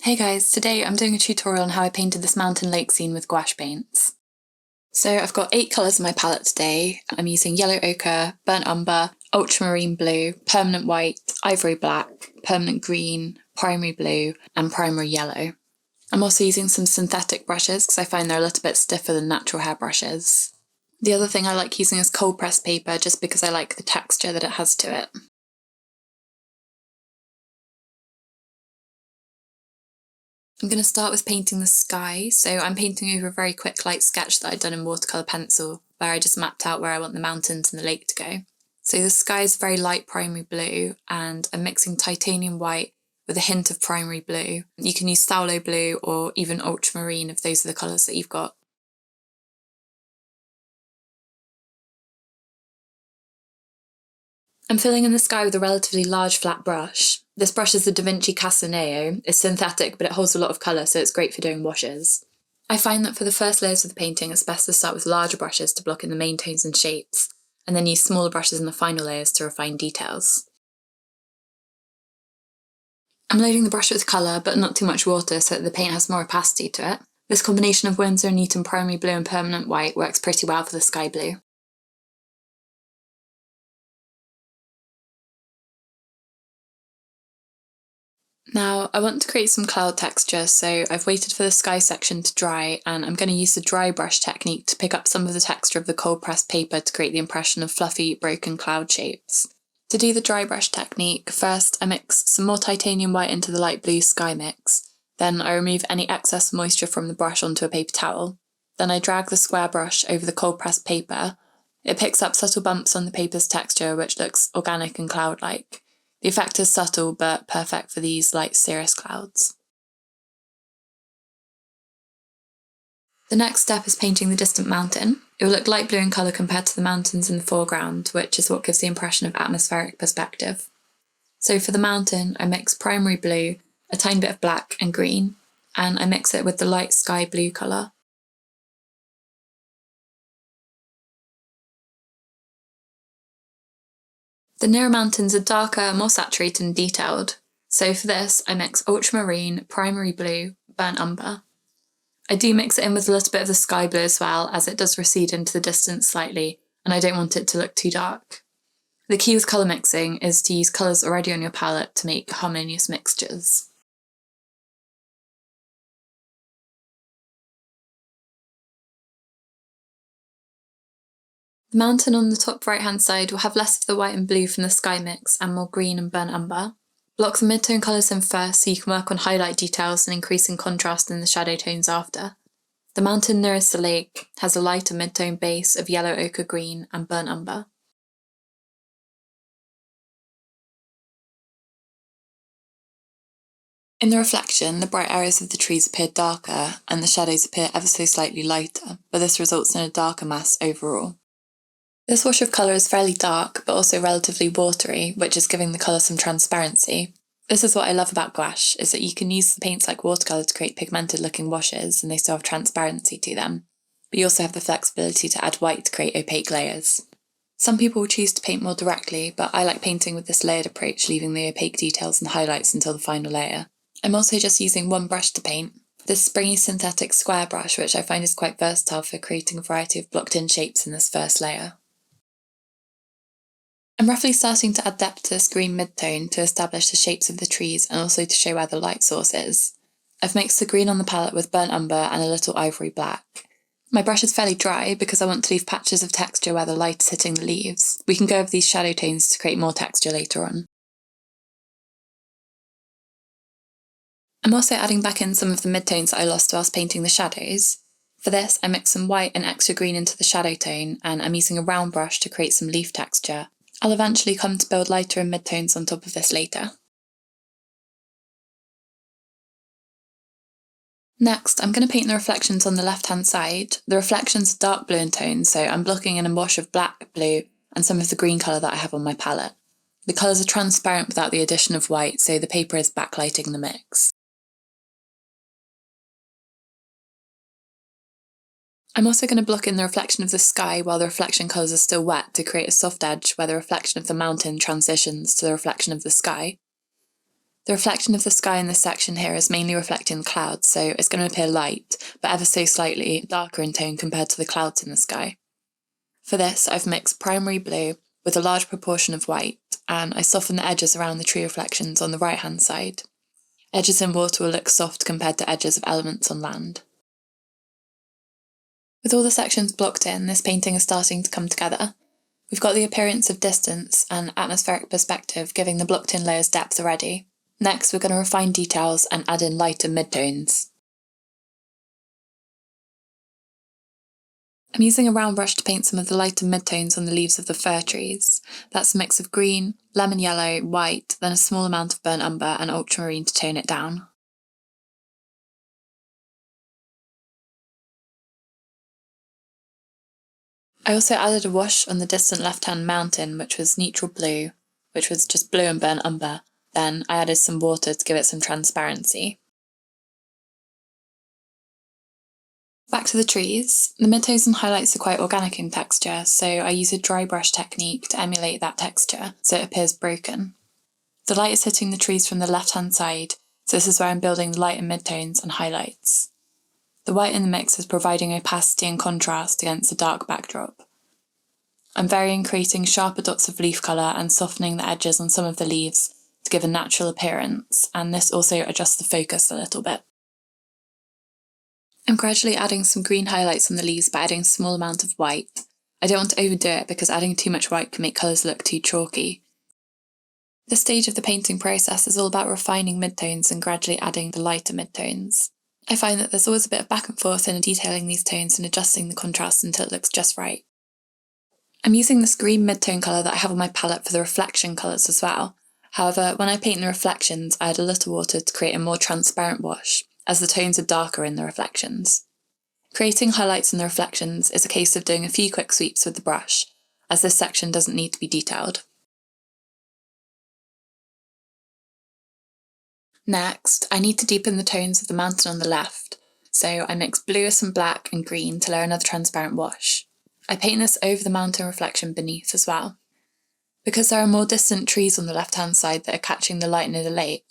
Hey guys, today I'm doing a tutorial on how I painted this mountain lake scene with gouache paints. So I've got 8 colours in my palette today. I'm using yellow ochre, burnt umber, ultramarine blue, permanent white, ivory black, permanent green, primary blue and primary yellow. I'm also using some synthetic brushes because I find they're a little bit stiffer than natural hair brushes. The other thing I like using is cold pressed paper just because I like the texture that it has to it. I'm going to start with painting the sky, so I'm painting over a very quick light sketch that I'd done in watercolour pencil, where I just mapped out where I want the mountains and the lake to go. So the sky is very light primary blue, and I'm mixing titanium white with a hint of primary blue. You can use phthalo blue or even ultramarine if those are the colours that you've got. I'm filling in the sky with a relatively large flat brush. This brush is the Da Vinci Casaneo. It's synthetic, but it holds a lot of colour, so it's great for doing washes. I find that for the first layers of the painting, it's best to start with larger brushes to block in the main tones and shapes, and then use smaller brushes in the final layers to refine details. I'm loading the brush with colour, but not too much water so that the paint has more opacity to it. This combination of Winsor & Newton primary blue and permanent white works pretty well for the sky blue. Now, I want to create some cloud texture, so I've waited for the sky section to dry, and I'm going to use the dry brush technique to pick up some of the texture of the cold pressed paper to create the impression of fluffy, broken cloud shapes. To do the dry brush technique, first I mix some more titanium white into the light blue sky mix, then I remove any excess moisture from the brush onto a paper towel. Then I drag the square brush over the cold pressed paper. It picks up subtle bumps on the paper's texture, which looks organic and cloud-like. The effect is subtle but perfect for these light cirrus clouds. The next step is painting the distant mountain. It will look light blue in colour compared to the mountains in the foreground, which is what gives the impression of atmospheric perspective. So for the mountain, I mix primary blue, a tiny bit of black and green, and I mix it with the light sky blue colour. The nearer mountains are darker, more saturated and detailed. So for this, I mix ultramarine, primary blue, burnt umber. I do mix it in with a little bit of the sky blue as well, as it does recede into the distance slightly, and I don't want it to look too dark. The key with colour mixing is to use colours already on your palette to make harmonious mixtures. The mountain on the top right hand side will have less of the white and blue from the sky mix and more green and burnt umber. Block the mid-tone colours in first so you can work on highlight details and increasing contrast in the shadow tones after. The mountain nearest the lake has a lighter mid-tone base of yellow ochre green and burnt umber. In the reflection, the bright areas of the trees appear darker and the shadows appear ever so slightly lighter, but this results in a darker mass overall. This wash of colour is fairly dark, but also relatively watery, which is giving the colour some transparency. This is what I love about gouache, is that you can use the paints like watercolour to create pigmented looking washes and they still have transparency to them. But you also have the flexibility to add white to create opaque layers. Some people will choose to paint more directly, but I like painting with this layered approach, leaving the opaque details and highlights until the final layer. I'm also just using one brush to paint, this springy synthetic square brush, which I find is quite versatile for creating a variety of blocked in shapes in this first layer. I'm roughly starting to add depth to this green mid-tone to establish the shapes of the trees and also to show where the light source is. I've mixed the green on the palette with burnt umber and a little ivory black. My brush is fairly dry because I want to leave patches of texture where the light is hitting the leaves. We can go over these shadow tones to create more texture later on. I'm also adding back in some of the mid-tones that I lost whilst painting the shadows. For this, I mix some white and extra green into the shadow tone, and I'm using a round brush to create some leaf texture. I'll eventually come to build lighter and mid-tones on top of this later. Next, I'm going to paint the reflections on the left-hand side. The reflections are dark blue in tone, so I'm blocking in a wash of black, blue, and some of the green colour that I have on my palette. The colours are transparent without the addition of white, so the paper is backlighting the mix. I'm also going to block in the reflection of the sky while the reflection colours are still wet to create a soft edge where the reflection of the mountain transitions to the reflection of the sky. The reflection of the sky in this section here is mainly reflecting the clouds, so it's going to appear light, but ever so slightly darker in tone compared to the clouds in the sky. For this, I've mixed primary blue with a large proportion of white, and I soften the edges around the tree reflections on the right-hand side. Edges in water will look soft compared to edges of elements on land. With all the sections blocked in, this painting is starting to come together. We've got the appearance of distance and atmospheric perspective giving the blocked-in layers depth already. Next, we're going to refine details and add in light and midtones. I'm using a round brush to paint some of the light and midtones on the leaves of the fir trees. That's a mix of green, lemon yellow, white, then a small amount of burnt umber and ultramarine to tone it down. I also added a wash on the distant left-hand mountain, which was neutral blue, which was just blue and burnt umber. Then I added some water to give it some transparency. Back to the trees. The midtones and highlights are quite organic in texture, so I use a dry brush technique to emulate that texture so it appears broken. The light is hitting the trees from the left-hand side, so this is where I'm building the light and midtones and highlights. The white in the mix is providing opacity and contrast against the dark backdrop. I'm varying creating sharper dots of leaf colour and softening the edges on some of the leaves to give a natural appearance, and this also adjusts the focus a little bit. I'm gradually adding some green highlights on the leaves by adding a small amount of white. I don't want to overdo it because adding too much white can make colours look too chalky. This stage of the painting process is all about refining midtones and gradually adding the lighter midtones. I find that there's always a bit of back and forth in detailing these tones and adjusting the contrast until it looks just right. I'm using this green mid-tone colour that I have on my palette for the reflection colours as well. However, when I paint the reflections, I add a little water to create a more transparent wash, as the tones are darker in the reflections. Creating highlights in the reflections is a case of doing a few quick sweeps with the brush, as this section doesn't need to be detailed. Next, I need to deepen the tones of the mountain on the left, so I mix blue with some black and green to layer another transparent wash. I paint this over the mountain reflection beneath as well. Because there are more distant trees on the left-hand side that are catching the light near the lake,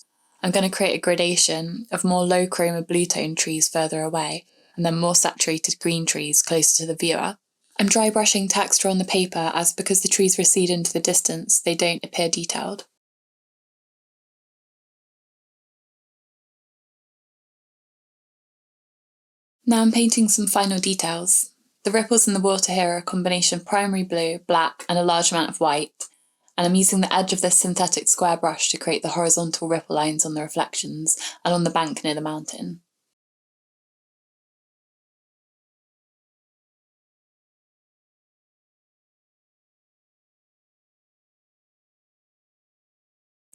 I'm going to create a gradation of more low chroma blue tone trees further away, and then more saturated green trees closer to the viewer. I'm dry brushing texture on the paper as because the trees recede into the distance, they don't appear detailed. Now I'm painting some final details. The ripples in the water here are a combination of primary blue, black, and a large amount of white, and I'm using the edge of this synthetic square brush to create the horizontal ripple lines on the reflections and on the bank near the mountain.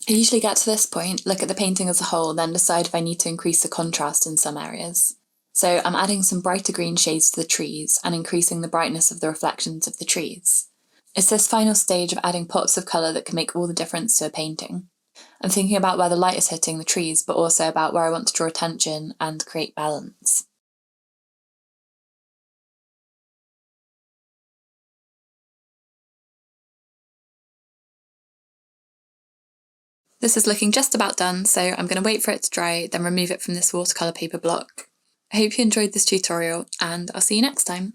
I usually get to this point, look at the painting as a whole, then decide if I need to increase the contrast in some areas. So I'm adding some brighter green shades to the trees and increasing the brightness of the reflections of the trees. It's this final stage of adding pops of colour that can make all the difference to a painting. I'm thinking about where the light is hitting the trees, but also about where I want to draw attention and create balance. This is looking just about done, so I'm going to wait for it to dry, then remove it from this watercolour paper block. I hope you enjoyed this tutorial, and I'll see you next time.